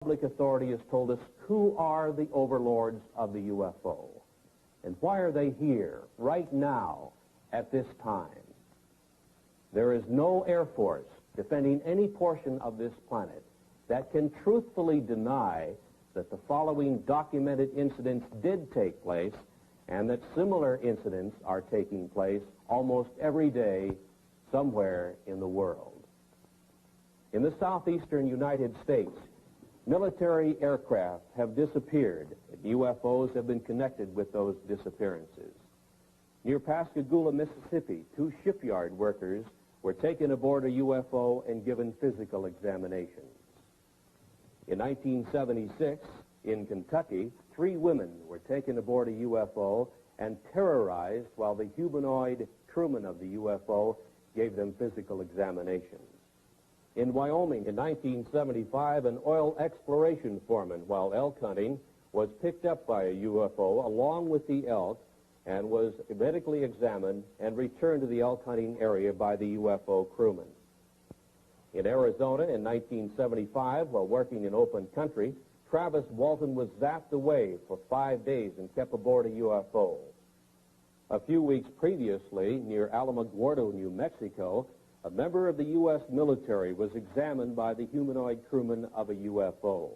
Public authority has told us who are the overlords of the UFO, and why are they here right now at this time. There is no Air Force defending any portion of this planet that can truthfully deny that the following documented incidents did take place and that similar incidents are taking place almost every day somewhere in the world. In the southeastern United States, military aircraft have disappeared, and UFOs have been connected with those disappearances. Near Pascagoula, Mississippi, 2 shipyard workers were taken aboard a UFO and given physical examinations. In 1976, in Kentucky, 3 women were taken aboard a UFO and terrorized while the humanoid crewman of the UFO gave them physical examinations. In Wyoming, in 1975, an oil exploration foreman, while elk hunting, was picked up by a UFO along with the elk and was medically examined and returned to the elk hunting area by the UFO crewman. In Arizona, in 1975, while working in open country, Travis Walton was zapped away for 5 days and kept aboard a UFO. A few weeks previously, near Alamogordo, New Mexico, a member of the U.S. military was examined by the humanoid crewman of a UFO.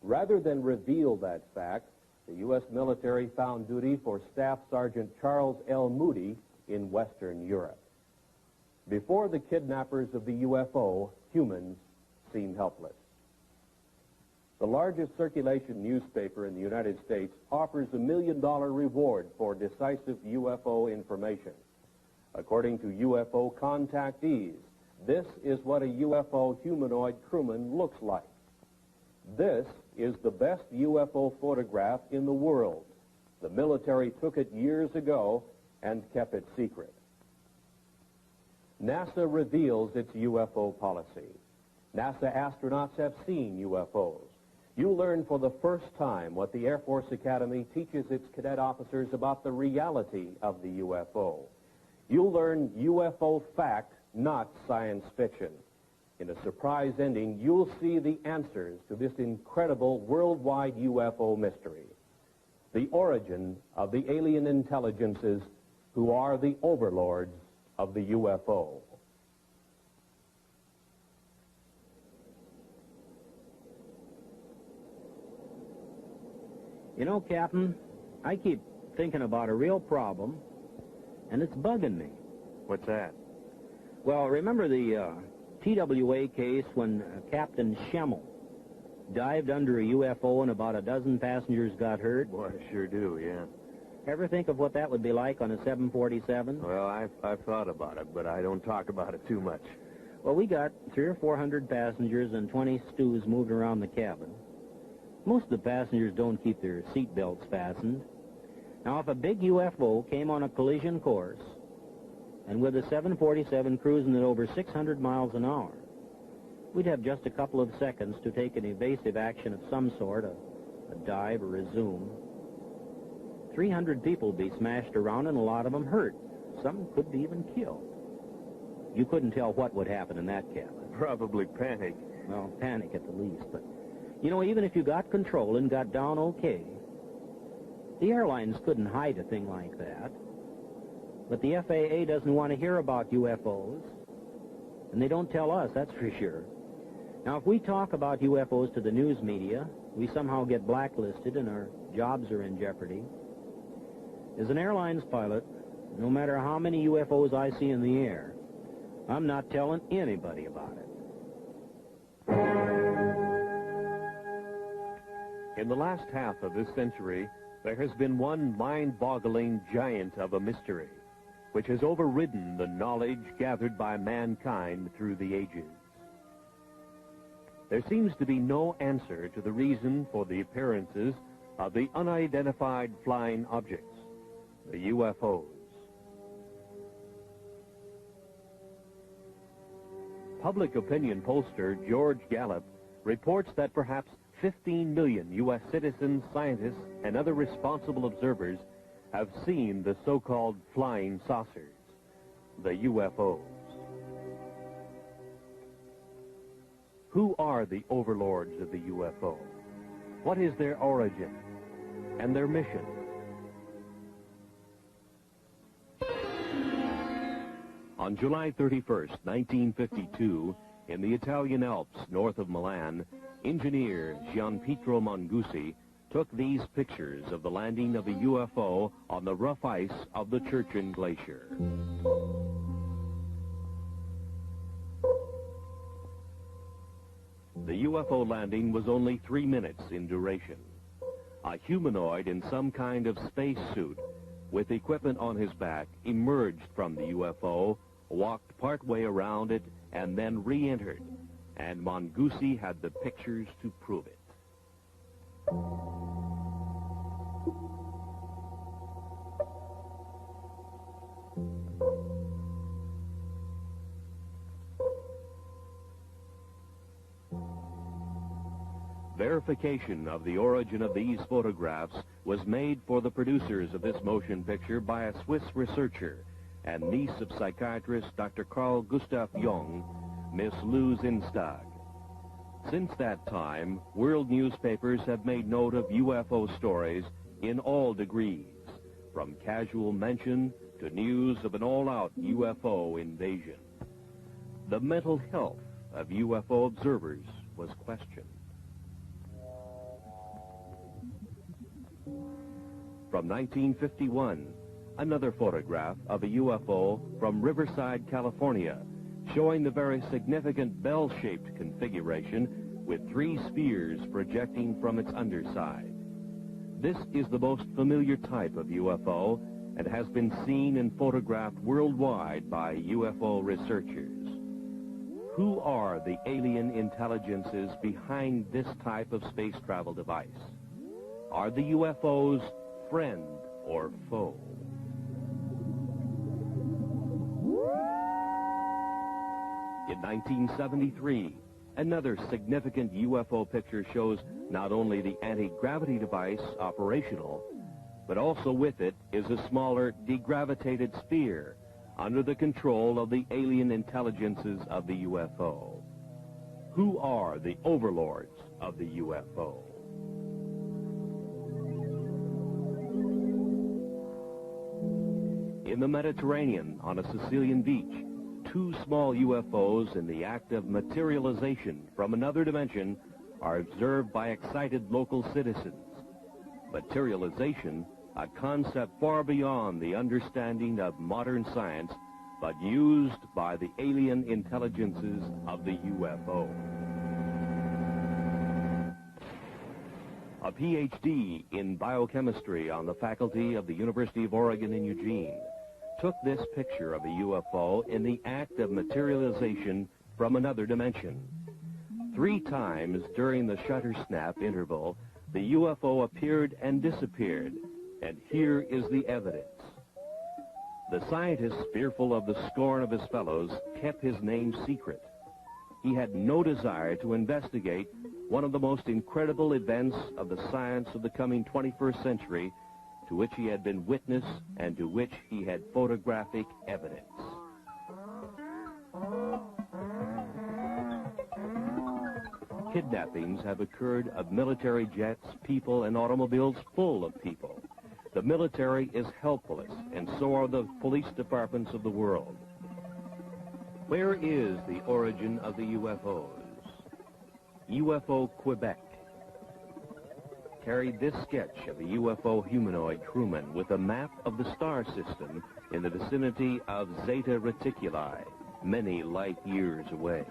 Rather than reveal that fact, the U.S. military found duty for Staff Sergeant Charles L. Moody in Western Europe. Before the kidnappers of the UFO, humans seemed helpless. The largest circulation newspaper in the United States offers a $1 million reward for decisive UFO information. According to UFO contactees, this is what a UFO humanoid crewman looks like. This is the best UFO photograph in the world. The military took it years ago and kept it secret. NASA reveals its UFO policy. NASA astronauts have seen UFOs. You learn for the first time what the Air Force Academy teaches its cadet officers about the reality of the UFO. You'll learn UFO fact, not science fiction. In a surprise ending, you'll see the answers to this incredible worldwide UFO mystery. The origin of the alien intelligences who are the overlords of the UFO. You know, Captain, I keep thinking about a real problem, and it's bugging me. What's that? Well, remember the TWA case when Captain Schemmel dived under a UFO and about a dozen passengers got hurt? Boy, I sure do, yeah. Ever think of what that would be like on a 747? Well, I've thought about it, but I don't talk about it too much. Well, we got 300 or 400 passengers and 20 stews moved around the cabin. Most of the passengers don't keep their seat belts fastened. Now, if a big UFO came on a collision course, and with a 747 cruising at over 600 miles an hour, we'd have just a couple of seconds to take an evasive action of some sort, a dive or a zoom. 300 people would be smashed around and a lot of them hurt. Some could be even killed. You couldn't tell what would happen in that cabin. Probably panic. Well, panic at the least, but, you know, even if you got control and got down okay, the airlines couldn't hide a thing like that. But the FAA doesn't want to hear about UFOs, and they don't tell us, that's for sure. Now, if we talk about UFOs to the news media, we somehow get blacklisted and our jobs are in jeopardy. As an airlines pilot, no matter how many UFOs I see in the air, I'm not telling anybody about it. In the last half of this century, there has been one mind-boggling giant of a mystery, which has overridden the knowledge gathered by mankind through the ages. There seems to be no answer to the reason for the appearances of the unidentified flying objects, the UFOs. Public opinion pollster George Gallup reports that perhaps 15 million U.S. citizens, scientists, and other responsible observers have seen the so-called flying saucers, the UFOs. Who are the overlords of the UFO? What is their origin and their mission? On July 31st, 1952, in the Italian Alps north of Milan, engineer Gianpietro Mongusi took these pictures of the landing of a UFO on the rough ice of the Churchill Glacier. The UFO landing was only 3 minutes in duration. A humanoid in some kind of space suit with equipment on his back emerged from the UFO, walked partway around it, and then re-entered, and Mongusi had the pictures to prove it. Verification of the origin of these photographs was made for the producers of this motion picture by a Swiss researcher and niece of psychiatrist Dr. Carl Gustav Jung, Miss Lou Zinstag. Since that time, world newspapers have made note of UFO stories in all degrees, from casual mention to news of an all-out UFO invasion. The mental health of UFO observers was questioned. From 1951, another photograph of a UFO from Riverside, California, showing the very significant bell-shaped configuration with 3 spheres projecting from its underside. This is the most familiar type of UFO and has been seen and photographed worldwide by UFO researchers. Who are the alien intelligences behind this type of space travel device? Are the UFOs friend or foe? In 1973, another significant UFO picture shows not only the anti-gravity device operational, but also with it is a smaller degravitated sphere under the control of the alien intelligences of the UFO. Who are the overlords of the UFO? In the Mediterranean, on a Sicilian beach, 2 small UFOs in the act of materialization from another dimension are observed by excited local citizens. Materialization, a concept far beyond the understanding of modern science, but used by the alien intelligences of the UFO. A PhD in biochemistry on the faculty of the University of Oregon in Eugene took this picture of a UFO in the act of materialization from another dimension. 3 times during the shutter snap interval, the UFO appeared and disappeared, and here is the evidence. The scientist, fearful of the scorn of his fellows, kept his name secret. He had no desire to investigate one of the most incredible events of the science of the coming 21st century, to which he had been witness and to which he had photographic evidence. Kidnappings have occurred of military jets, people, and automobiles full of people. The military is helpless, and so are the police departments of the world. Where is the origin of the UFOs? UFO Quebec carried this sketch of a UFO humanoid crewman with a map of the star system in the vicinity of Zeta Reticuli, many light years away.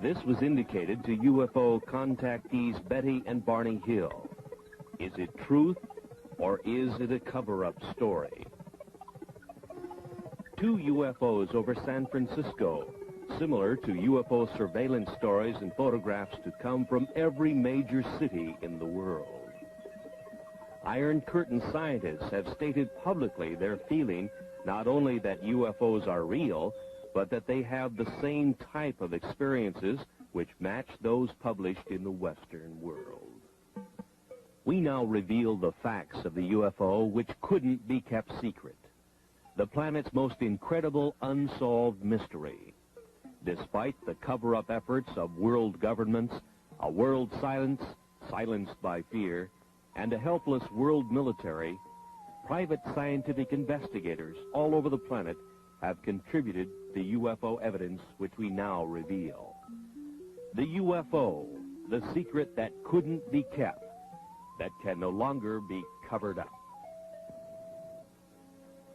This was indicated to UFO contactees Betty and Barney Hill. Is it truth, or is it a cover-up story? 2 UFOs over San Francisco, similar to UFO surveillance stories and photographs to come from every major city in the world. Iron Curtain scientists have stated publicly their feeling not only that UFOs are real, but that they have the same type of experiences which match those published in the Western world. We now reveal the facts of the UFO which couldn't be kept secret. The planet's most incredible unsolved mystery. Despite the cover-up efforts of world governments, a world silenced by fear, and a helpless world military, private scientific investigators all over the planet have contributed to UFO evidence which we now reveal. The UFO, the secret that couldn't be kept, that can no longer be covered up.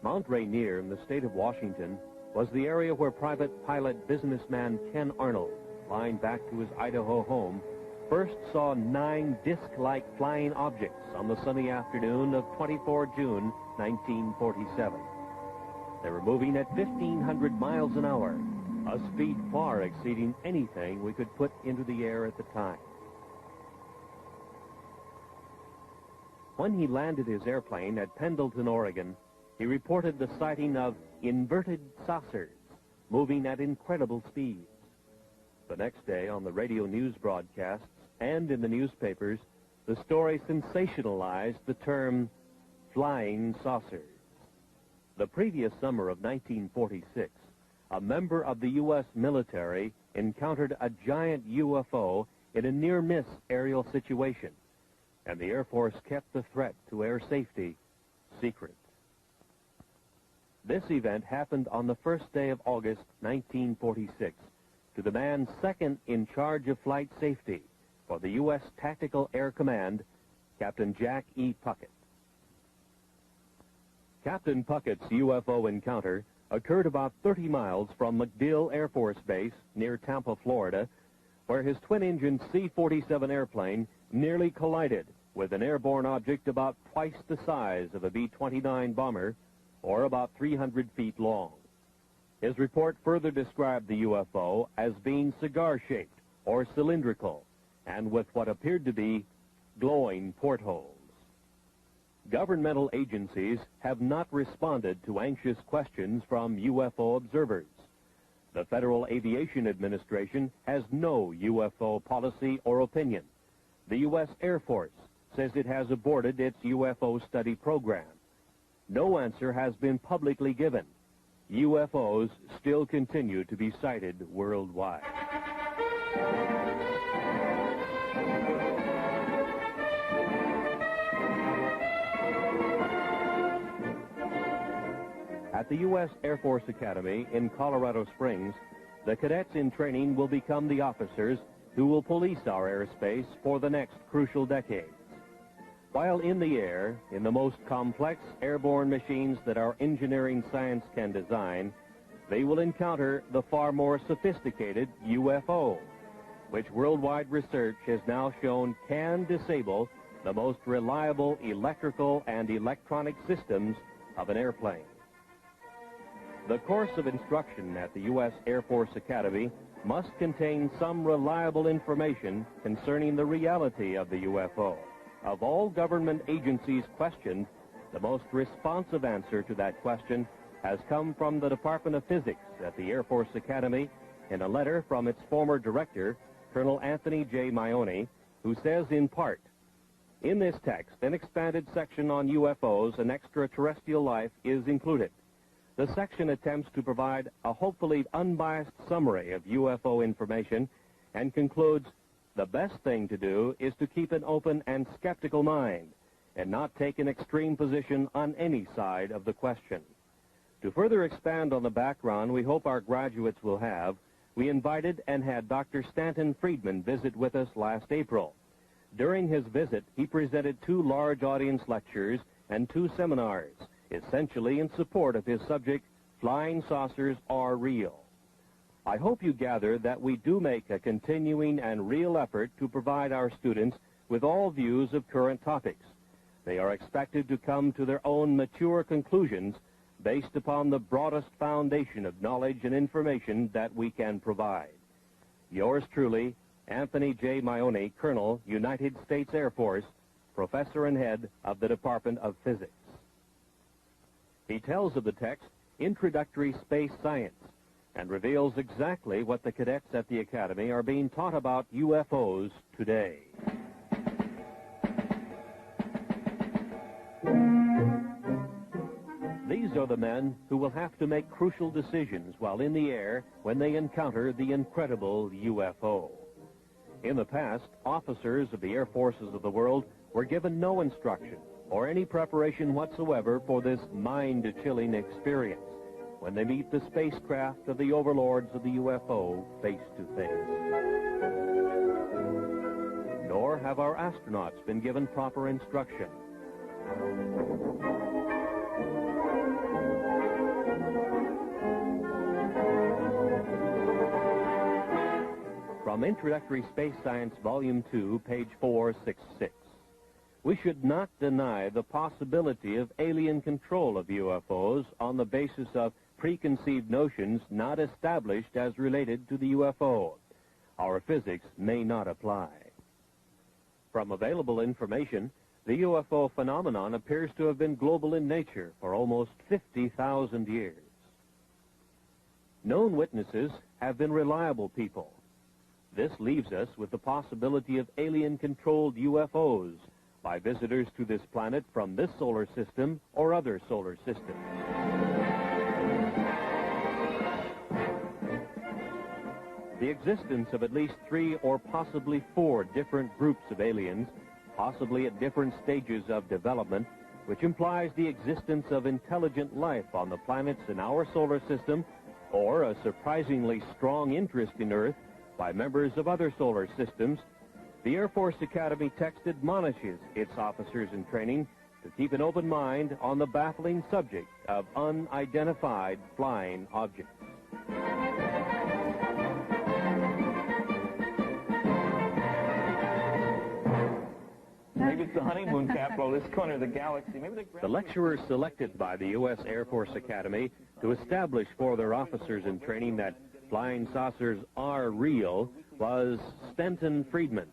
Mount Rainier in the state of Washington was the area where private pilot businessman Ken Arnold, flying back to his Idaho home, first saw 9 disc-like flying objects on the sunny afternoon of 24 June 1947. They were moving at 1,500 miles an hour, a speed far exceeding anything we could put into the air at the time. When he landed his airplane at Pendleton, Oregon, he reported the sighting of inverted saucers moving at incredible speeds. The next day, on the radio news broadcasts and in the newspapers, the story sensationalized the term flying saucers. The previous summer of 1946, a member of the U.S. military encountered a giant UFO in a near-miss aerial situation, and the Air Force kept the threat to air safety secret. This event happened on the first day of August 1946 to the man second in charge of flight safety for the U.S. Tactical Air Command, Captain Jack E. Puckett. Captain Puckett's UFO encounter occurred about 30 miles from MacDill Air Force Base near Tampa, Florida, where his twin-engine C-47 airplane nearly collided with an airborne object about twice the size of a B-29 bomber, or about 300 feet long. His report further described the UFO as being cigar-shaped or cylindrical, and with what appeared to be glowing portholes. Governmental agencies have not responded to anxious questions from UFO observers. The Federal Aviation Administration has no UFO policy or opinion. The U.S. Air Force says it has aborted its UFO study program. No answer has been publicly given. UFOs still continue to be sighted worldwide. At the U.S. Air Force Academy in Colorado Springs, the cadets in training will become the officers who will police our airspace for the next crucial decades. While in the air, in the most complex airborne machines that our engineering science can design, they will encounter the far more sophisticated UFO, which worldwide research has now shown can disable the most reliable electrical and electronic systems of an airplane. The course of instruction at the U.S. Air Force Academy must contain some reliable information concerning the reality of the UFO. Of all government agencies questioned, the most responsive answer to that question has come from the Department of Physics at the Air Force Academy in a letter from its former director, Colonel Anthony J. Maione, who says in part, "In this text, an expanded section on UFOs and extraterrestrial life is included. The section attempts to provide a hopefully unbiased summary of UFO information and concludes, the best thing to do is to keep an open and skeptical mind and not take an extreme position on any side of the question." To further expand on the background we hope our graduates will have, we invited and had Dr. Stanton Friedman visit with us last April. During his visit, he presented 2 large audience lectures and 2 seminars, essentially in support of his subject, Flying Saucers Are Real. I hope you gather that we do make a continuing and real effort to provide our students with all views of current topics. They are expected to come to their own mature conclusions based upon the broadest foundation of knowledge and information that we can provide. Yours truly, Anthony J. Maione, Colonel, United States Air Force, Professor and Head of the Department of Physics. He tells of the text, Introductory Space Science, and reveals exactly what the cadets at the Academy are being taught about UFOs today. These are are the men who will have to make crucial decisions while in the air when they encounter the incredible UFO. In the past, officers of the air forces of the world were given no instruction or any preparation whatsoever for this mind-chilling experience when they meet the spacecraft of the overlords of the UFO face to face. Nor have our astronauts been given proper instruction. From Introductory Space Science, Volume 2, page 466. We should not deny the possibility of alien control of UFOs on the basis of preconceived notions not established as related to the UFO. Our physics may not apply. From available information, the UFO phenomenon appears to have been global in nature for almost 50,000 years. Known witnesses have been reliable people. This leaves us with the possibility of alien-controlled UFOs by visitors to this planet from this solar system or other solar systems. The existence of at least 3 or possibly 4 different groups of aliens, possibly at different stages of development, which implies the existence of intelligent life on the planets in our solar system, or a surprisingly strong interest in Earth by members of other solar systems, the Air Force Academy text admonishes its officers in training to keep an open mind on the baffling subject of unidentified flying objects. Maybe it's the honeymoon capital of this corner of the galaxy. Maybe the lecturers selected by the U.S. Air Force Academy to establish for their officers in training that flying saucers are real was Stenton Friedman.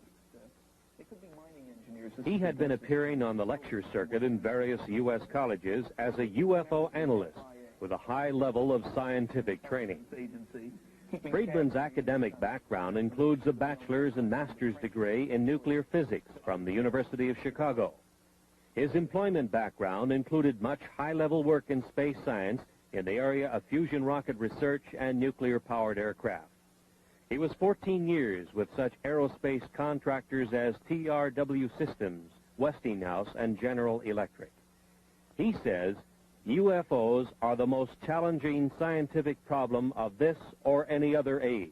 He had been appearing on the lecture circuit in various U.S. colleges as a UFO analyst with a high level of scientific training. Friedman's academic background includes a bachelor's and master's degree in nuclear physics from the University of Chicago. His employment background included much high-level work in space science in the area of fusion rocket research and nuclear-powered aircraft. He was 14 years with such aerospace contractors as TRW Systems, Westinghouse, and General Electric. He says UFOs are the most challenging scientific problem of this or any other age.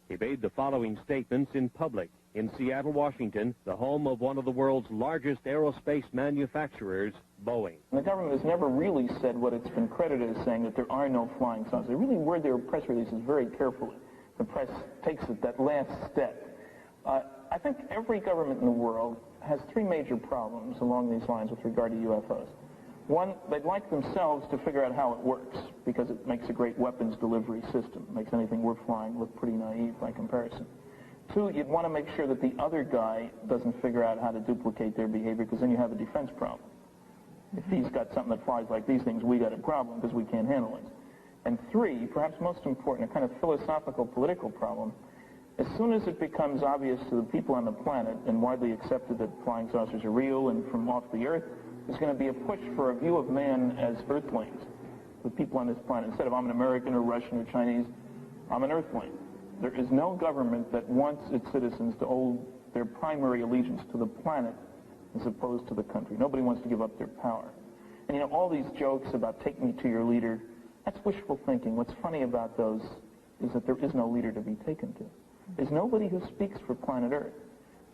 He made the following statements in public in Seattle, Washington, the home of one of the world's largest aerospace manufacturers, Boeing. The government has never really said what it's been credited as saying, that there are no flying saucers. They really word their press releases very carefully. The press takes it that last step. I think every government in the world has 3 major problems along these lines with regard to UFOs. One, they'd like themselves to figure out how it works, because it makes a great weapons delivery system. It makes anything worth flying look pretty naive by comparison. 2, you'd want to make sure that the other guy doesn't figure out how to duplicate their behavior, because then you have a defense problem. If he's got something that flies like these things, we got a problem because we can't handle it. And 3, perhaps most important, a kind of philosophical political problem. As soon as it becomes obvious to the people on the planet and widely accepted that flying saucers are real and from off the Earth, there's going to be a push for a view of man as Earthlings, the people on this planet. Instead of I'm an American or Russian or Chinese, I'm an Earthling. There is no government that wants its citizens to owe their primary allegiance to the planet as opposed to the country. Nobody wants to give up their power. And you know, all these jokes about take me to your leader, that's wishful thinking. What's funny about those is that there is no leader to be taken to. There's nobody who speaks for planet Earth.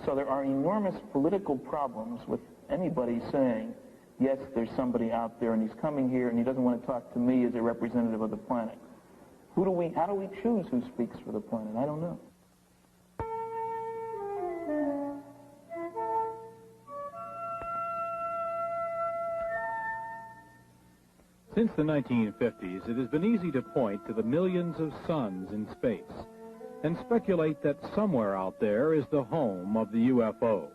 So there are enormous political problems with anybody saying, yes, there's somebody out there and he's coming here and he doesn't want to talk to me as a representative of the planet. How do we choose who speaks for the planet? I don't know. Since the 1950s, it has been easy to point to the millions of suns in space and speculate that somewhere out there is the home of the UFO.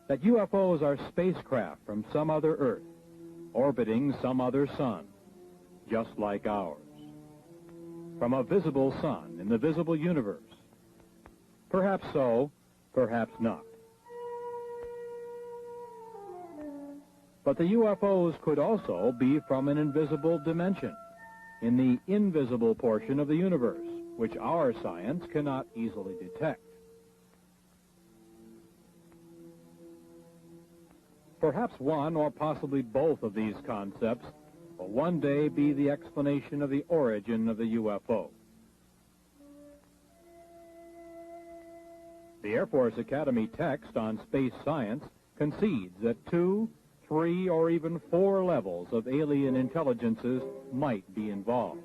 That UFOs are spacecraft from some other Earth, orbiting some other sun, just like ours. From a visible sun in the visible universe. Perhaps so, perhaps not. But the UFOs could also be from an invisible dimension, in the invisible portion of the universe, which our science cannot easily detect. Perhaps one or possibly both of these concepts will one day be the explanation of the origin of the UFO. The Air Force Academy text on space science concedes that 2, 3, or even 4 levels of alien intelligences might be involved.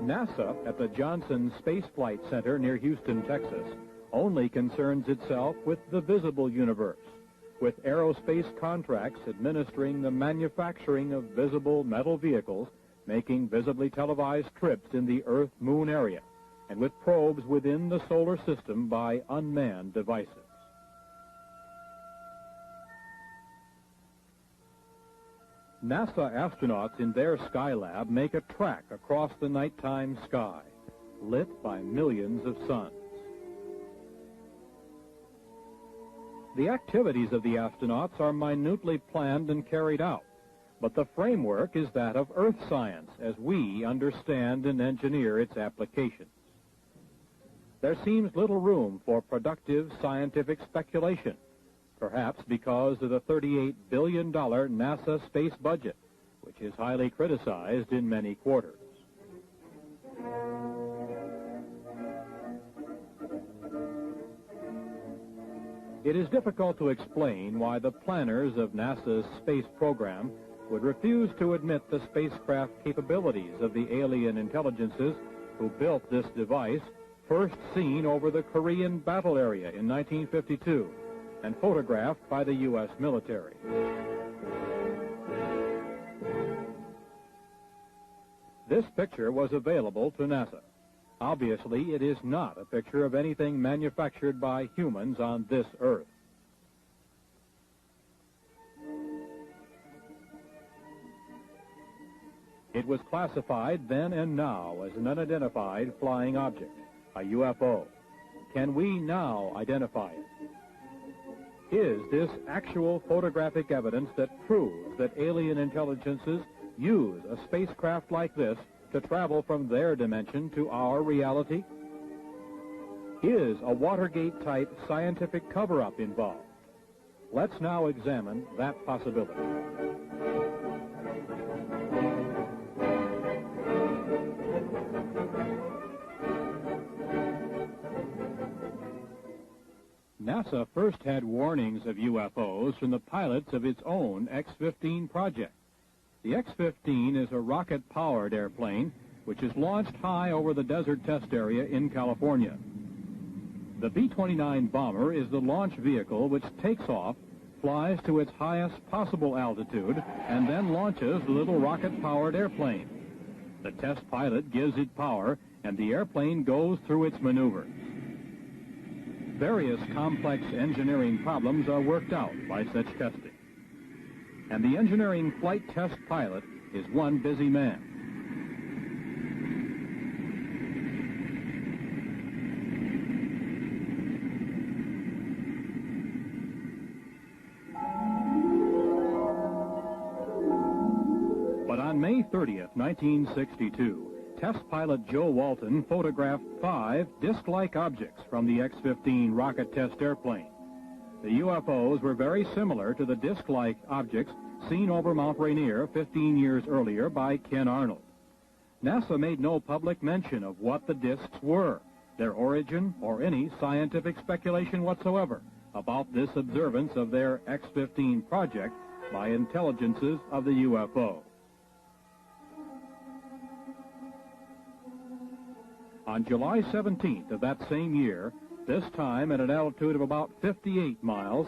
NASA at the Johnson Space Flight Center near Houston, Texas, only concerns itself with the visible universe, with aerospace contracts administering the manufacturing of visible metal vehicles, making visibly televised trips in the Earth-Moon area, and with probes within the solar system by unmanned devices. NASA astronauts in their Skylab make a track across the nighttime sky, lit by millions of suns. The activities of the astronauts are minutely planned and carried out, but the framework is that of Earth science as we understand and engineer its applications. There seems little room for productive scientific speculation, perhaps because of the $38 billion NASA space budget, which is highly criticized in many quarters. It is difficult to explain why the planners of NASA's space program would refuse to admit the spacecraft capabilities of the alien intelligences who built this device, first seen over the Korean battle area in 1952 and photographed by the U.S. military. This picture was available to NASA. Obviously, it is not a picture of anything manufactured by humans on this Earth. It was classified then and now as an unidentified flying object, a UFO. Can we now identify it? Is this actual photographic evidence that proves that alien intelligences use a spacecraft like this to travel from their dimension to our reality? Is a Watergate-type scientific cover-up involved? Let's now examine that possibility. NASA first had warnings of UFOs from the pilots of its own X-15 project. The X-15 is a rocket-powered airplane which is launched high over the desert test area in California. The B-29 bomber is the launch vehicle which takes off, flies to its highest possible altitude, and then launches the little rocket-powered airplane. The test pilot gives it power, and the airplane goes through its maneuvers. Various complex engineering problems are worked out by such testing. And the engineering flight test pilot is one busy man. But on May 30th, 1962, test pilot Joe Walton photographed 5 disc-like objects from the X-15 rocket test airplane. The UFOs were very similar to the disc-like objects seen over Mount Rainier 15 years earlier by Ken Arnold. NASA made no public mention of what the discs were, their origin, or any scientific speculation whatsoever about this observance of their X-15 project by intelligences of the UFO. On July 17th of that same year, this time at an altitude of about 58 miles,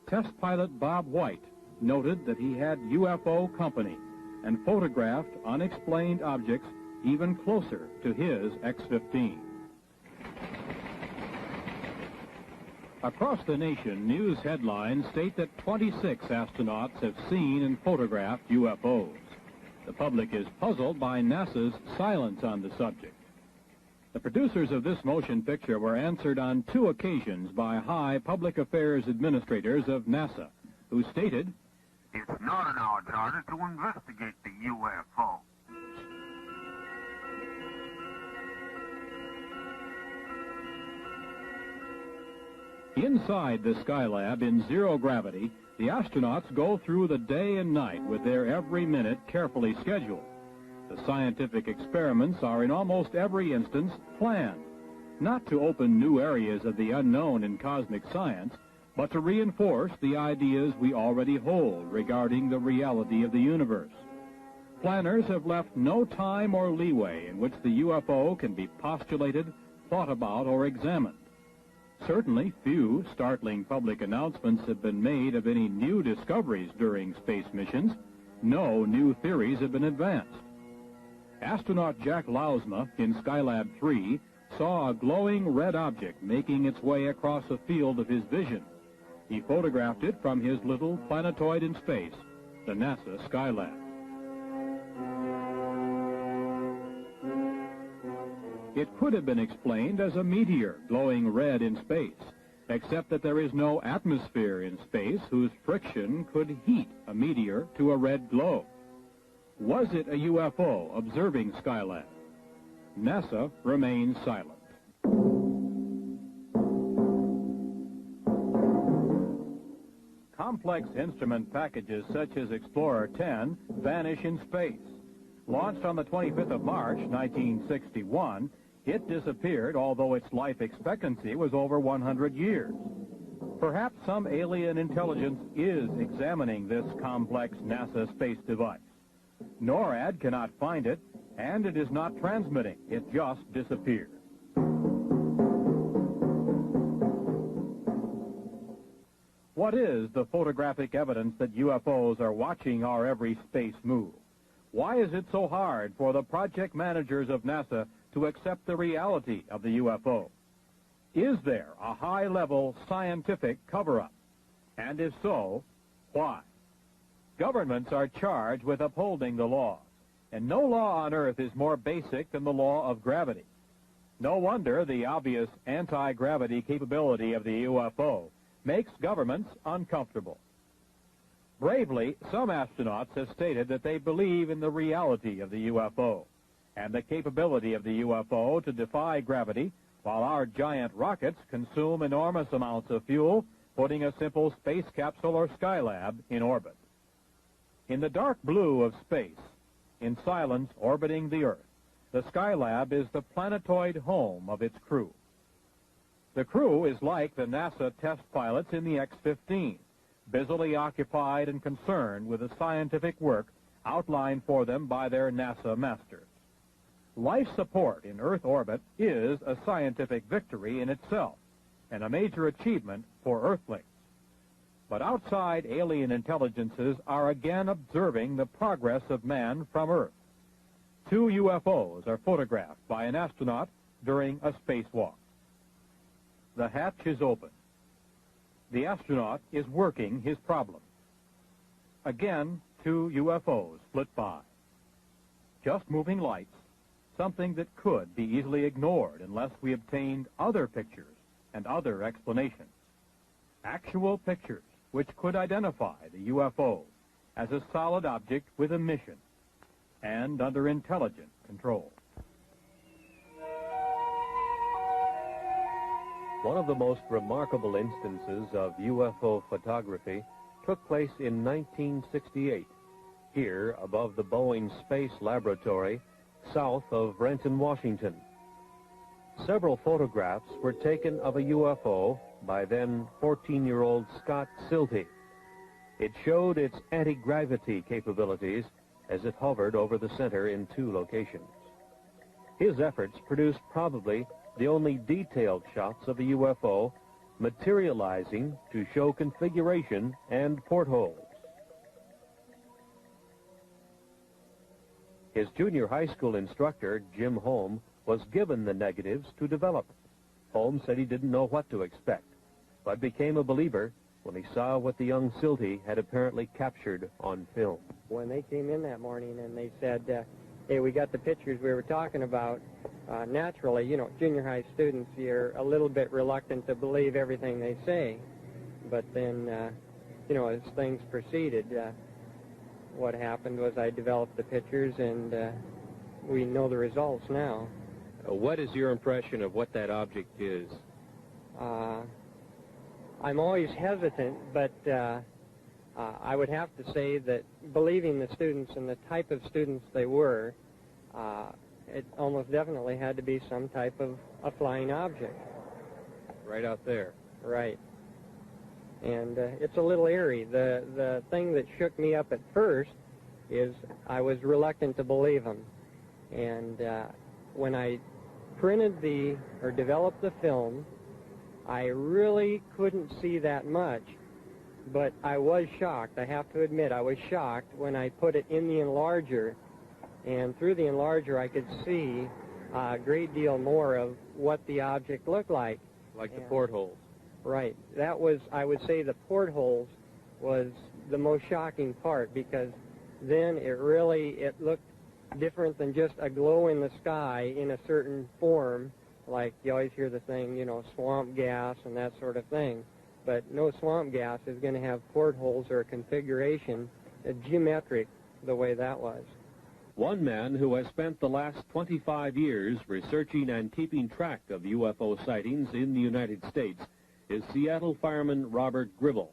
test pilot Bob White noted that he had UFO company and photographed unexplained objects even closer to his X-15. Across the nation, news headlines state that 26 astronauts have seen and photographed UFOs. The public is puzzled by NASA's silence on the subject. The producers of this motion picture were answered on 2 occasions by high public affairs administrators of NASA, who stated, "It's not in our charter to investigate the UFO." Inside the Skylab in zero gravity, the astronauts go through the day and night with their every minute carefully scheduled. The scientific experiments are in almost every instance planned, not to open new areas of the unknown in cosmic science, but to reinforce the ideas we already hold regarding the reality of the universe. Planners have left no time or leeway in which the UFO can be postulated, thought about, or examined. Certainly, few startling public announcements have been made of any new discoveries during space missions. No new theories have been advanced. Astronaut Jack Lausma in Skylab 3 saw a glowing red object making its way across a field of his vision. He photographed it from his little planetoid in space, the NASA Skylab. It could have been explained as a meteor glowing red in space, except that there is no atmosphere in space whose friction could heat a meteor to a red glow. Was it a UFO observing Skylab? NASA remains silent. Complex instrument packages such as Explorer 10 vanish in space. Launched on the 25th of March, 1961, it disappeared, although its life expectancy was over 100 years. Perhaps some alien intelligence is examining this complex NASA space device. NORAD cannot find it, and it is not transmitting. It just disappeared. What is the photographic evidence that UFOs are watching our every space move? Why is it so hard for the project managers of NASA to accept the reality of the UFO? Is there a high-level scientific cover-up? And if so, why? Governments are charged with upholding the laws, and no law on Earth is more basic than the law of gravity. No wonder the obvious anti-gravity capability of the UFO makes governments uncomfortable. Bravely, some astronauts have stated that they believe in the reality of the UFO and the capability of the UFO to defy gravity while our giant rockets consume enormous amounts of fuel, putting a simple space capsule or Skylab in orbit. In the dark blue of space, in silence orbiting the Earth, the Skylab is the planetoid home of its crew. The crew is like the NASA test pilots in the X-15, busily occupied and concerned with the scientific work outlined for them by their NASA masters. Life support in Earth orbit is a scientific victory in itself and a major achievement for Earthlings. But outside alien intelligences are again observing the progress of man from Earth. 2 UFOs are photographed by an astronaut during a spacewalk. The hatch is open. The astronaut is working his problem. Again, 2 UFOs flit by. Just moving lights, something that could be easily ignored unless we obtained other pictures and other explanations. Actual pictures which could identify the UFO as a solid object with a mission and under intelligent control. One of the most remarkable instances of UFO photography took place in 1968, here above the Boeing Space Laboratory, south of Renton, Washington. Several photographs were taken of a UFO by then 14-year-old Scott Silty. It showed its anti-gravity capabilities as it hovered over the center in 2 locations. His efforts produced probably the only detailed shots of a UFO materializing to show configuration and portholes. His junior high school instructor, Jim Holm, was given the negatives to develop. Holm said he didn't know what to expect, but became a believer when he saw what the young Silty had apparently captured on film. When they came in that morning and they said, hey, we got the pictures we were talking about, naturally, you know, junior high students, you're a little bit reluctant to believe everything they say. But then, you know, as things proceeded, what happened was I developed the pictures, and we know the results now. What is your impression of what that object is? I'm always hesitant, but I would have to say that believing the students and the type of students they were, it almost definitely had to be some type of a flying object. Right out there. Right. And it's a little eerie. The thing that shook me up at first is I was reluctant to believe them. And when I printed or developed the film, I really couldn't see that much. But I was shocked. I have to admit, I was shocked when I put it in the enlarger. And through the enlarger, I could see a great deal more of what the object looked like. Like the portholes. Right. That was, I would say, the portholes was the most shocking part, because then it looked different than just a glow in the sky in a certain form, like you always hear the thing, you know, swamp gas and that sort of thing. But no swamp gas is going to have portholes or a configuration geometric the way that was. One man who has spent the last 25 years researching and keeping track of UFO sightings in the United States is Seattle fireman Robert Gribble.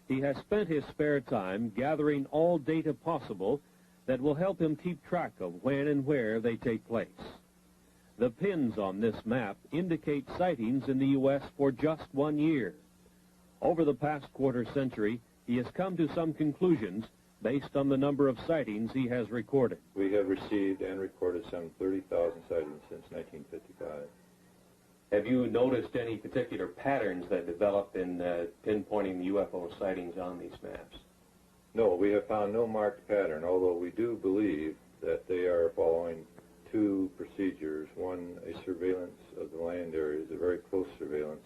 He has spent his spare time gathering all data possible that will help him keep track of when and where they take place. The pins on this map indicate sightings in the U.S. for just 1 year. Over the past quarter century, he has come to some conclusions based on the number of sightings he has recorded. We have received and recorded some 30,000 sightings since 1955. Have you noticed any particular patterns that develop in pinpointing the UFO sightings on these maps? No, we have found no marked pattern, although we do believe that they are following two procedures. One, a surveillance of the land areas, a very close surveillance,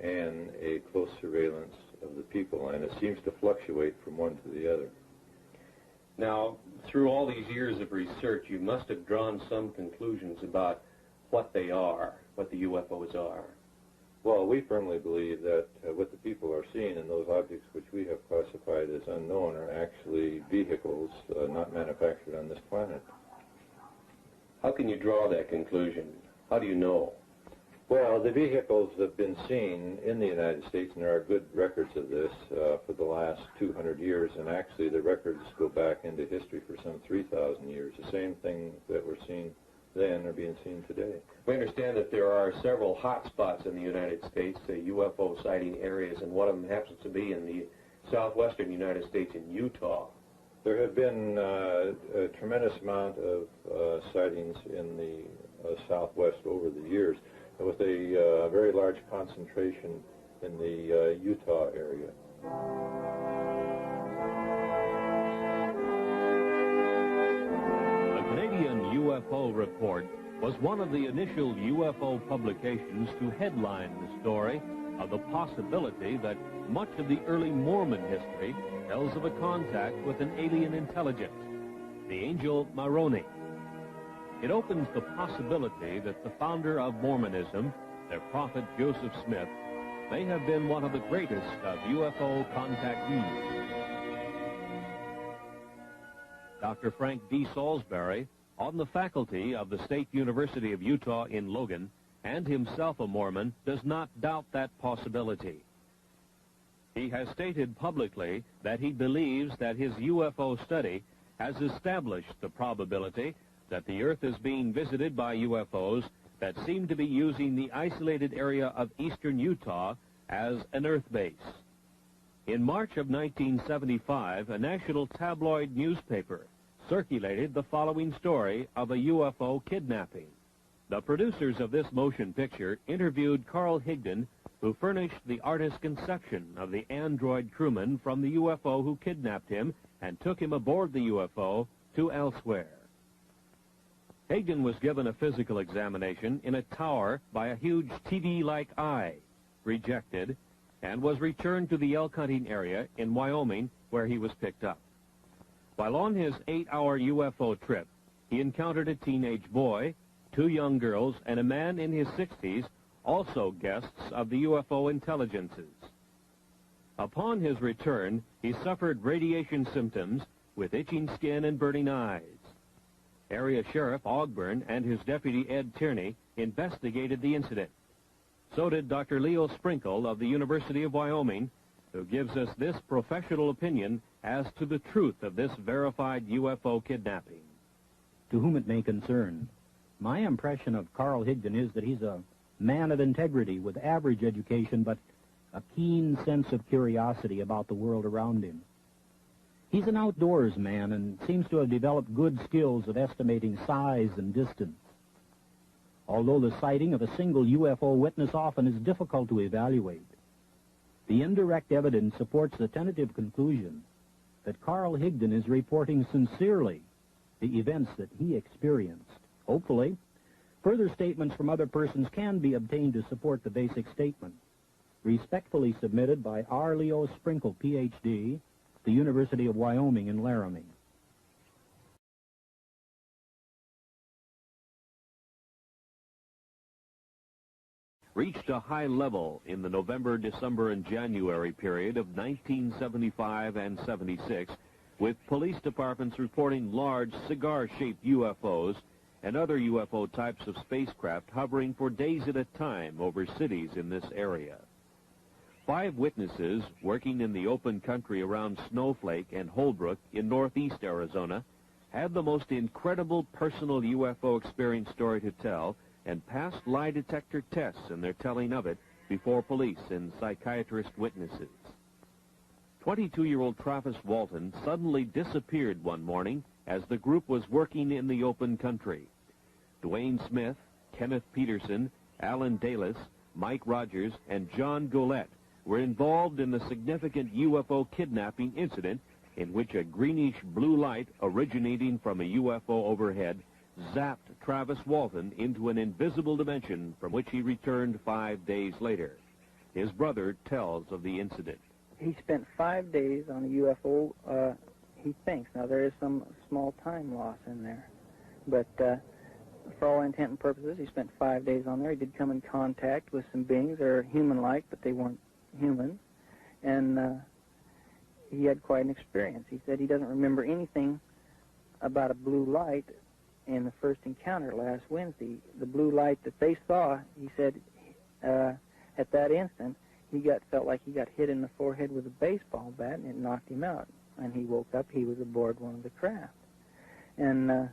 and a close surveillance of the people, and it seems to fluctuate from one to the other. Now, through all these years of research, you must have drawn some conclusions about what they are, what the UFOs are. Well, we firmly believe that what the people are seeing in those objects which we have classified as unknown are actually vehicles not manufactured on this planet. How can you draw that conclusion? How do you know? Well, the vehicles have been seen in the United States, and there are good records of this for the last 200 years, and actually the records go back into history for some 3,000 years. The same things that were seen then are being seen today. We understand that there are several hot spots in the United States, UFO sighting areas, and one of them happens to be in the southwestern United States in Utah. There have been a tremendous amount of sightings in the southwest over the years, with a very large concentration in the Utah area. The Canadian UFO Report was one of the initial UFO publications to headline the story of the possibility that much of the early Mormon history tells of a contact with an alien intelligence, the angel Moroni. It opens the possibility that the founder of Mormonism, their prophet Joseph Smith, may have been one of the greatest of UFO contactees. Dr. Frank D. Salisbury, on the faculty of the State University of Utah in Logan, and himself a Mormon, does not doubt that possibility. He has stated publicly that he believes that his UFO study has established the probability that the Earth is being visited by UFOs that seem to be using the isolated area of eastern Utah as an Earth base. In March of 1975, a national tabloid newspaper circulated the following story of a UFO kidnapping. The producers of this motion picture interviewed Carl Higdon, who furnished the artist's conception of the android crewman from the UFO who kidnapped him and took him aboard the UFO to elsewhere. Higdon was given a physical examination in a tower by a huge TV-like eye, rejected, and was returned to the elk hunting area in Wyoming, where he was picked up. While on his 8-hour UFO trip, he encountered a teenage boy, 2 young girls, and a man in his 60s, also guests of the UFO intelligences. Upon his return, he suffered radiation symptoms with itching skin and burning eyes. Area Sheriff Ogburn and his deputy Ed Tierney investigated the incident. So did Dr. Leo Sprinkle of the University of Wyoming, who gives us this professional opinion as to the truth of this verified UFO kidnapping. To whom it may concern, my impression of Carl Higdon is that he's a man of integrity with average education, but a keen sense of curiosity about the world around him. He's an outdoors man and seems to have developed good skills of estimating size and distance. Although the sighting of a single UFO witness often is difficult to evaluate, the indirect evidence supports the tentative conclusion that Carl Higdon is reporting sincerely the events that he experienced. Hopefully, further statements from other persons can be obtained to support the basic statement. Respectfully submitted by R. Leo Sprinkle, Ph.D., the University of Wyoming in Laramie. Reached a high level in the November, December, and January period of 1975 and 76, with police departments reporting large cigar-shaped UFOs and other UFO types of spacecraft hovering for days at a time over cities in this area. 5 witnesses working in the open country around Snowflake and Holbrook in northeast Arizona had the most incredible personal UFO experience story to tell and passed lie detector tests in their telling of it before police and psychiatrist witnesses. 22-year-old Travis Walton suddenly disappeared one morning as the group was working in the open country. Dwayne Smith, Kenneth Peterson, Alan Dalis, Mike Rogers, and John Golette were involved in the significant UFO kidnapping incident in which a greenish-blue light originating from a UFO overhead zapped Travis Walton into an invisible dimension from which he returned 5 days later. His brother tells of the incident. He spent 5 days on a UFO, he thinks. Now, there is some small time loss in there. But for all intent and purposes, he spent 5 days on there. He did come in contact with some beings that are human-like, but they weren't human. And he had quite an experience. He said he doesn't remember anything about a blue light in the first encounter last Wednesday. The blue light that they saw, he said, at that instant, he felt like he got hit in the forehead with a baseball bat, and it knocked him out. And he woke up. He was aboard one of the craft. And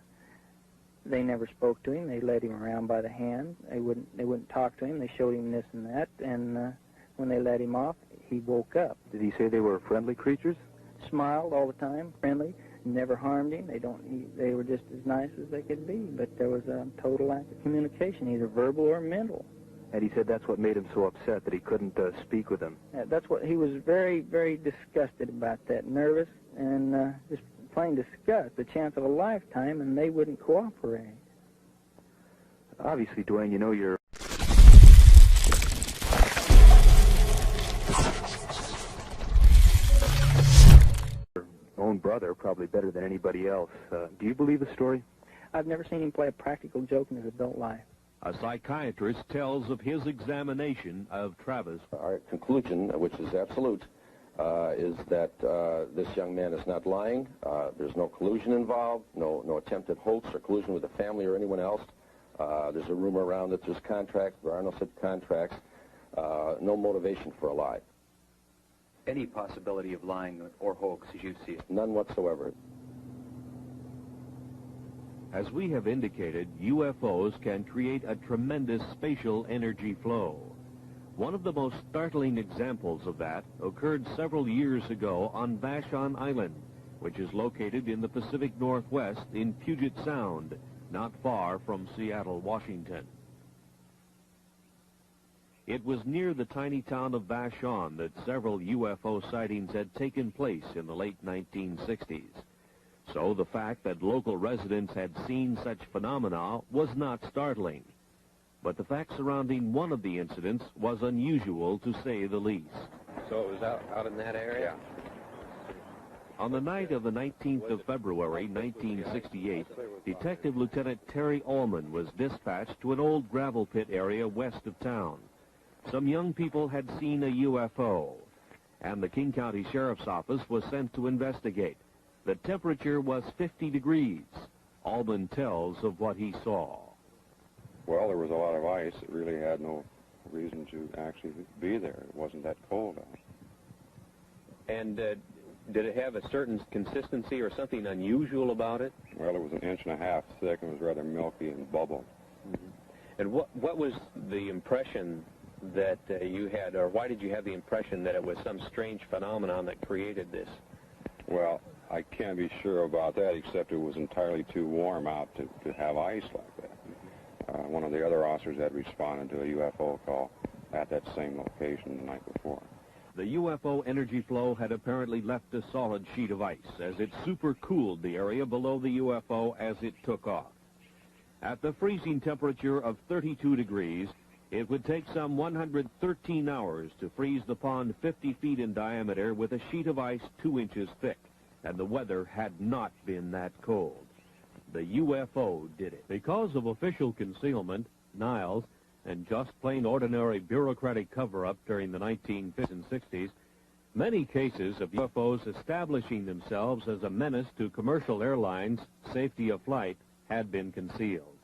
they never spoke to him. They led him around by the hand. They wouldn't talk to him. They showed him this and that. And when they let him off, he woke up. Did he say they were friendly creatures? Smiled all the time, friendly, never harmed him. They were just as nice as they could be. But there was a total lack of communication, either verbal or mental. And he said that's what made him so upset, that he couldn't speak with them. That's what he was very, very disgusted about that, nervous and just plain disgust, the chance of a lifetime, and they wouldn't cooperate. Obviously, Dwayne, you know your own brother probably better than anybody else. Do you believe the story? I've never seen him play a practical joke in his adult life. A psychiatrist tells of his examination of Travis. Our conclusion, which is absolute, is that this young man is not lying. There's no collusion involved, no attempted hoax or collusion with the family or anyone else. There's a rumor around that there's contracts. There are no such contracts. No motivation for a lie. Any possibility of lying or hoax as you see it? None whatsoever. As we have indicated, UFOs can create a tremendous spatial energy flow. One of the most startling examples of that occurred several years ago on Vashon Island, which is located in the Pacific Northwest in Puget Sound, not far from Seattle, Washington. It was near the tiny town of Vashon that several UFO sightings had taken place in the late 1960s. So the fact that local residents had seen such phenomena was not startling. But the fact surrounding one of the incidents was unusual, to say the least. So it was out in that area? On the night of the 19th of February, 1968, Detective Lieutenant Terry Ullman was dispatched to an old gravel pit area west of town. Some young people had seen a UFO, and the King County Sheriff's Office was sent to investigate. The temperature was 50 degrees. Ullman tells of what he saw. Well, there was a lot of ice. It really had no reason to actually be there. It wasn't that cold out. And did it have a certain consistency or something unusual about it? Well, it was 1.5 inches thick and was rather milky and bubbled. Mm-hmm. And what was the impression that you had, or why did you have the impression that it was some strange phenomenon that created this? Well, I can't be sure about that, except it was entirely too warm out to have ice like that. One of the other officers had responded to a UFO call at that same location the night before. The UFO energy flow had apparently left a solid sheet of ice as it supercooled the area below the UFO as it took off. At the freezing temperature of 32 degrees, it would take some 113 hours to freeze the pond 50 feet in diameter with a sheet of ice 2 inches thick, and the weather had not been that cold. The UFO did it. Because of official concealment, denials, and just plain ordinary bureaucratic cover-up during the 1950s and 60s, many cases of UFOs establishing themselves as a menace to commercial airlines' safety of flight had been concealed.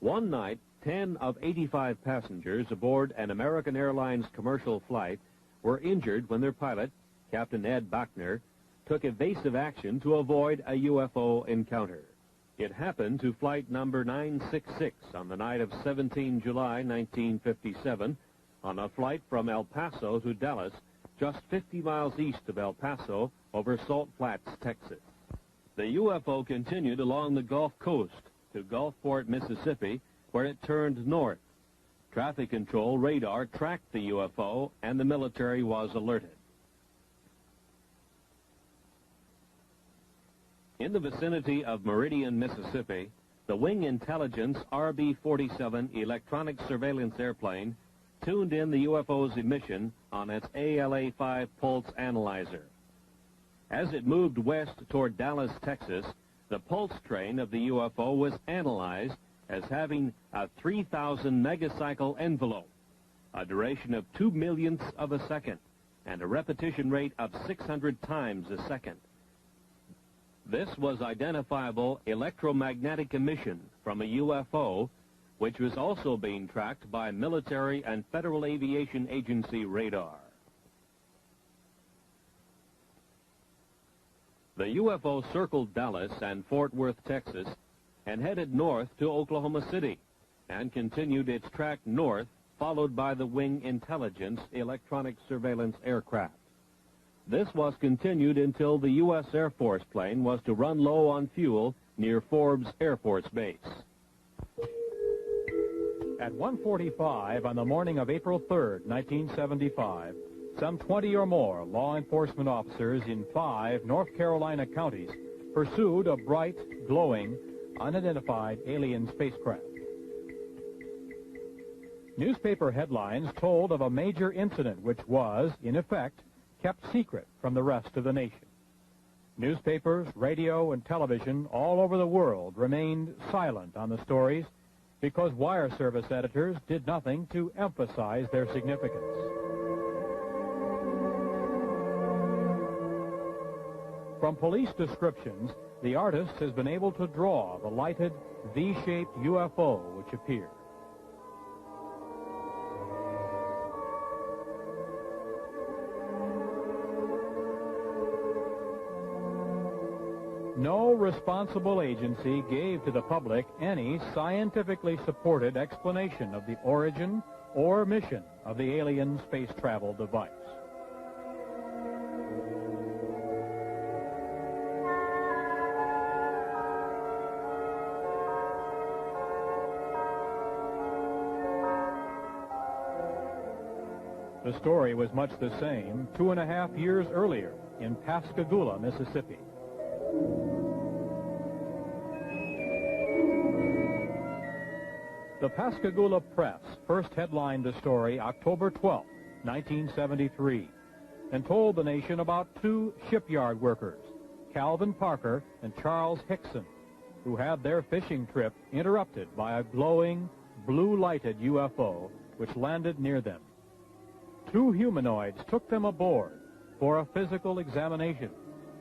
One night, 10 of 85 passengers aboard an American Airlines commercial flight were injured when their pilot, Captain Ed Bachner, took evasive action to avoid a UFO encounter. It happened to flight number 966 on the night of 17 July 1957 on a flight from El Paso to Dallas, just 50 miles east of El Paso over Salt Flats, Texas. The UFO continued along the Gulf Coast to Gulfport, Mississippi, where it turned north. Traffic control radar tracked the UFO, and the military was alerted. In the vicinity of Meridian, Mississippi, the Wing Intelligence RB-47 electronic surveillance airplane tuned in the UFO's emission on its ALA-5 pulse analyzer. As it moved west toward Dallas, Texas, the pulse train of the UFO was analyzed as having a 3,000 megacycle envelope, a duration of 2 millionths of a second, and a repetition rate of 600 times a second. This was identifiable electromagnetic emission from a UFO, which was also being tracked by military and Federal Aviation Agency radar. The UFO circled Dallas and Fort Worth, Texas, and headed north to Oklahoma City, and continued its track north, followed by the Wing Intelligence electronic surveillance aircraft. This was continued until the U.S. Air Force plane was to run low on fuel near Forbes Air Force Base. At 1:45 on the morning of April 3rd, 1975, some 20 or more law enforcement officers in 5 North Carolina counties pursued a bright, glowing, unidentified alien spacecraft. Newspaper headlines told of a major incident which was, in effect, kept secret from the rest of the nation. Newspapers, radio, and television all over the world remained silent on the stories because wire service editors did nothing to emphasize their significance. From police descriptions, the artist has been able to draw the lighted V-shaped UFO which appeared. No responsible agency gave to the public any scientifically supported explanation of the origin or mission of the alien space travel device. The story was much the same 2.5 years earlier in Pascagoula, Mississippi. The Pascagoula Press first headlined the story October 12, 1973. and told the nation about two shipyard workers, Calvin Parker and Charles Hickson, who had their fishing trip interrupted by a glowing, blue-lighted UFO which landed near them. Two humanoids took them aboard for a physical examination,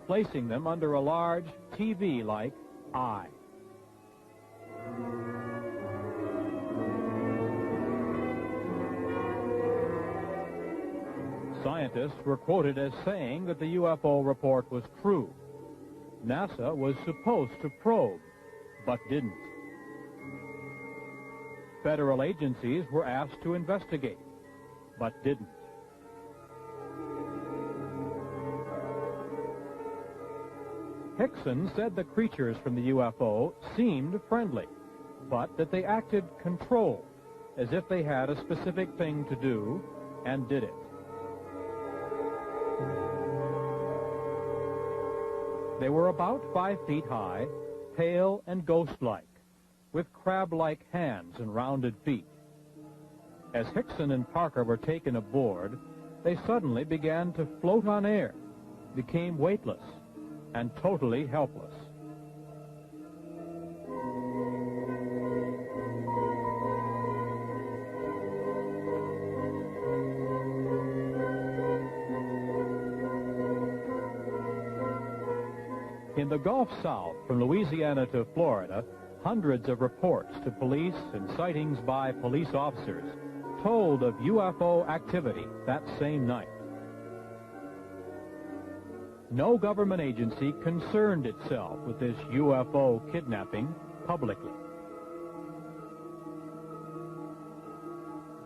placing them under a large TV-like eye. Scientists were quoted as saying that the UFO report was true. NASA was supposed to probe, but didn't. Federal agencies were asked to investigate, but didn't. Hickson said the creatures from the UFO seemed friendly, but that they acted controlled, as if they had a specific thing to do and did it. They were about 5 feet high, pale and ghost-like, with crab-like hands and rounded feet. As Hickson and Parker were taken aboard, they suddenly began to float on air, became weightless, and totally helpless. In the Gulf South, from Louisiana to Florida, hundreds of reports to police and sightings by police officers told of UFO activity that same night. No government agency concerned itself with this UFO kidnapping publicly.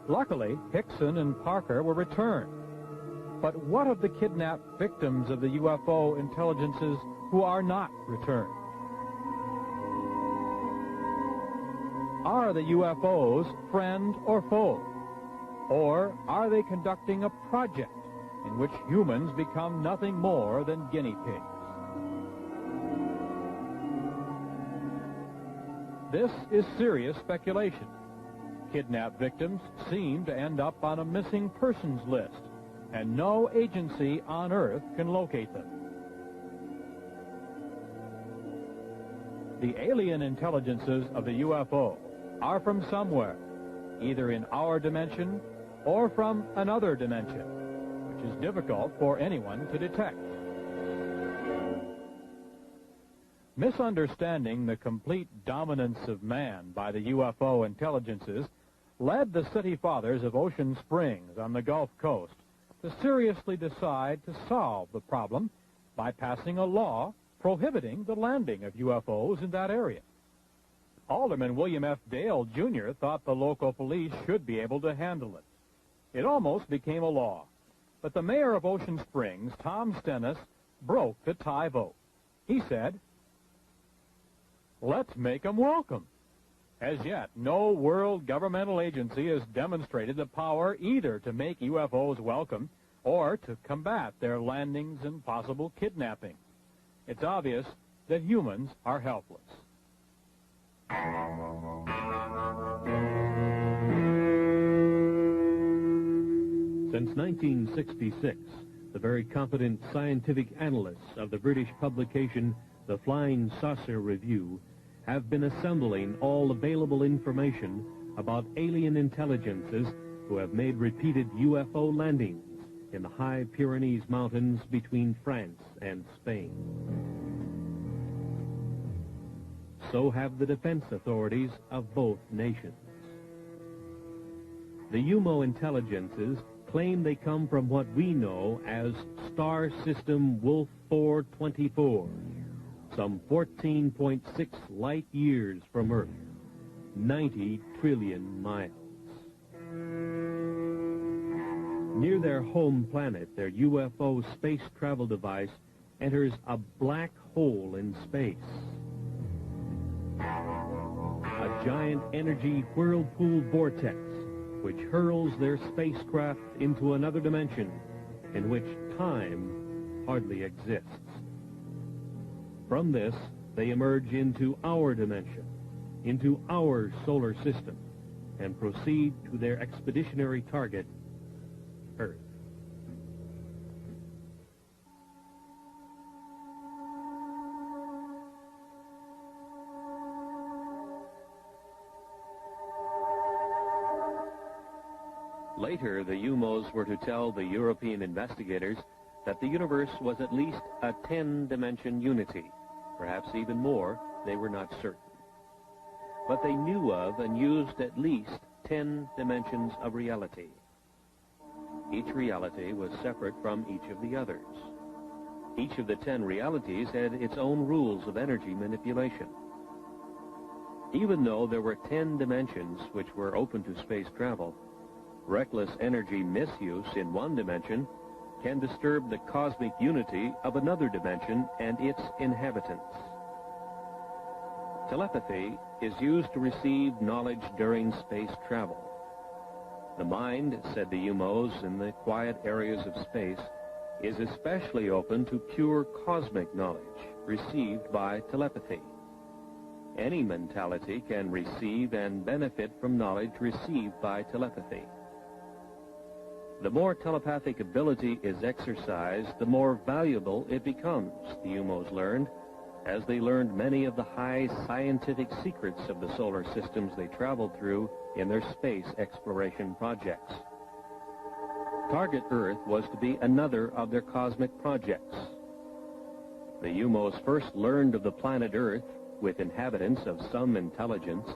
Luckily, Hickson and Parker were returned. But what of the kidnapped victims of the UFO intelligences who are not returned? Are the UFOs friend or foe? Or are they conducting a project in which humans become nothing more than guinea pigs? This is serious speculation. Kidnapped victims seem to end up on a missing persons list, and no agency on Earth can locate them. The alien intelligences of the UFO are from somewhere, either in our dimension or from another dimension, which is difficult for anyone to detect. Misunderstanding the complete dominance of man by the UFO intelligences led the city fathers of Ocean Springs on the Gulf Coast to seriously decide to solve the problem by passing a law prohibiting the landing of UFOs in that area. Alderman William F. Dale, Jr. thought the local police should be able to handle it. It almost became a law, but the mayor of Ocean Springs, Tom Stennis, broke the tie vote. He said, "Let's make them welcome." As yet, no world governmental agency has demonstrated the power either to make UFOs welcome or to combat their landings and possible kidnapping. It's obvious that humans are helpless. Since 1966, the very competent scientific analysts of the British publication The Flying Saucer Review have been assembling all available information about alien intelligences who have made repeated UFO landings in the high Pyrenees Mountains between France and Spain. So have the defense authorities of both nations. The UMO intelligences claim they come from what we know as Star System Wolf 424, some 14.6 light years from Earth, 90 trillion miles. Near their home planet, their UFO space travel device enters a black hole in space. A giant energy whirlpool vortex which hurls their spacecraft into another dimension in which time hardly exists. From this, they emerge into our dimension, into our solar system, and proceed to their expeditionary target, Earth. Later, the UMOs were to tell the European investigators that the universe was at least a 10-dimension unity. Perhaps even more, they were not certain. But they knew of and used at least 10 dimensions of reality. Each reality was separate from each of the others. Each of the 10 realities had its own rules of energy manipulation. Even though there were 10 dimensions which were open to space travel, reckless energy misuse in one dimension can disturb the cosmic unity of another dimension and its inhabitants. Telepathy is used to receive knowledge during space travel. The mind, said the UMOs in the quiet areas of space, is especially open to pure cosmic knowledge received by telepathy. Any mentality can receive and benefit from knowledge received by telepathy. The more telepathic ability is exercised, the more valuable it becomes, the UMOs learned, as they learned many of the high scientific secrets of the solar systems they traveled through in their space exploration projects. Target Earth was to be another of their cosmic projects. The UMOs first learned of the planet Earth, with inhabitants of some intelligence,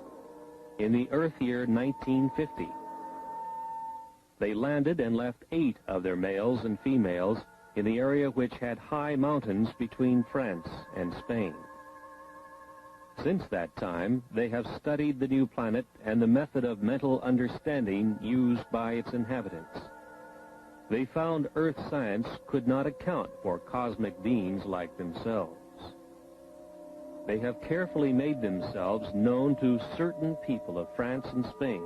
in the Earth year 1950. They landed and left 8 of their males and females in the area which had high mountains between France and Spain. Since that time, they have studied the new planet and the method of mental understanding used by its inhabitants. They found Earth science could not account for cosmic beings like themselves. They have carefully made themselves known to certain people of France and Spain,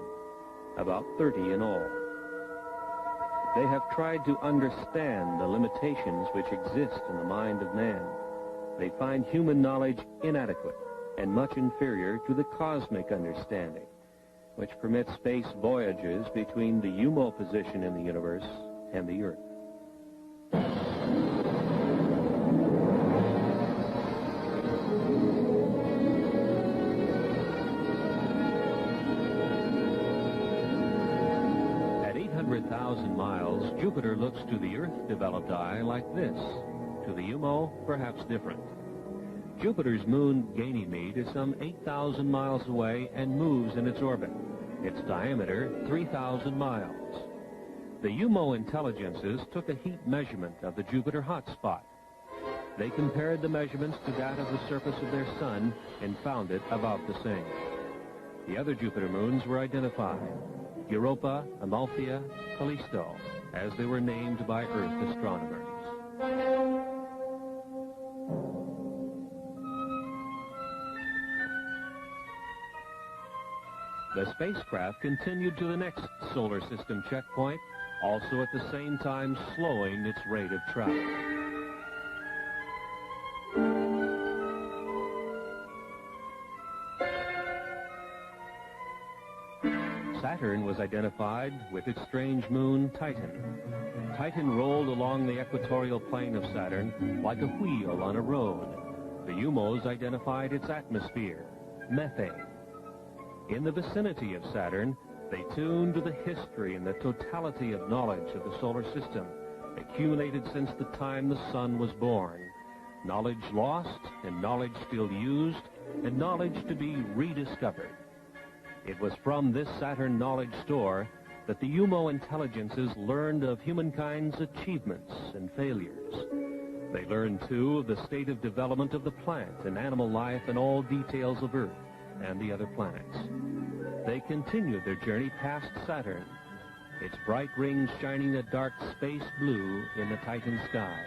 about 30 in all. They have tried to understand the limitations which exist in the mind of man. They find human knowledge inadequate and much inferior to the cosmic understanding, which permits space voyages between the UMO position in the universe and the Earth. At 800,000 miles, Jupiter looks to the Earth-developed eye like this. To the UMO, perhaps different. Jupiter's moon, Ganymede, is some 8,000 miles away and moves in its orbit. Its diameter, 3,000 miles. The UMO intelligences took a heat measurement of the Jupiter hotspot. They compared the measurements to that of the surface of their sun and found it about the same. The other Jupiter moons were identified: Europa, Amalthea, Callisto, as they were named by Earth astronomers. The spacecraft continued to the next solar system checkpoint, also at the same time slowing its rate of travel. Saturn was identified with its strange moon, Titan. Titan rolled along the equatorial plane of Saturn like a wheel on a road. The UMOs identified its atmosphere, methane. In the vicinity of Saturn, they tuned to the history and the totality of knowledge of the solar system, accumulated since the time the sun was born. Knowledge lost, and knowledge still used, and knowledge to be rediscovered. It was from this Saturn knowledge store that the UMO intelligences learned of humankind's achievements and failures. They learned, too, of the state of development of the plant and animal life and all details of Earth and the other planets. They continued their journey past Saturn, its bright rings shining a dark space blue in the Titan sky.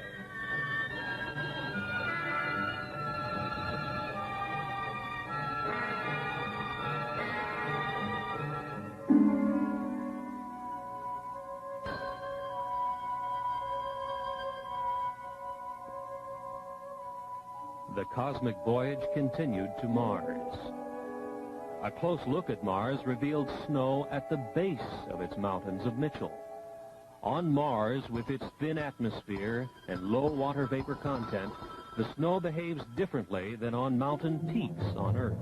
The cosmic voyage continued to Mars. A close look at Mars revealed snow at the base of its mountains of Mitchell. On Mars, with its thin atmosphere and low water vapor content, the snow behaves differently than on mountain peaks on Earth.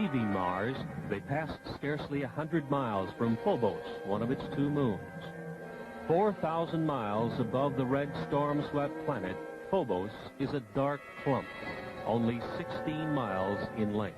Leaving Mars, they passed scarcely 100 miles from Phobos, one of its 2 moons. 4,000 miles above the red storm-swept planet, Phobos is a dark clump, only 16 miles in length.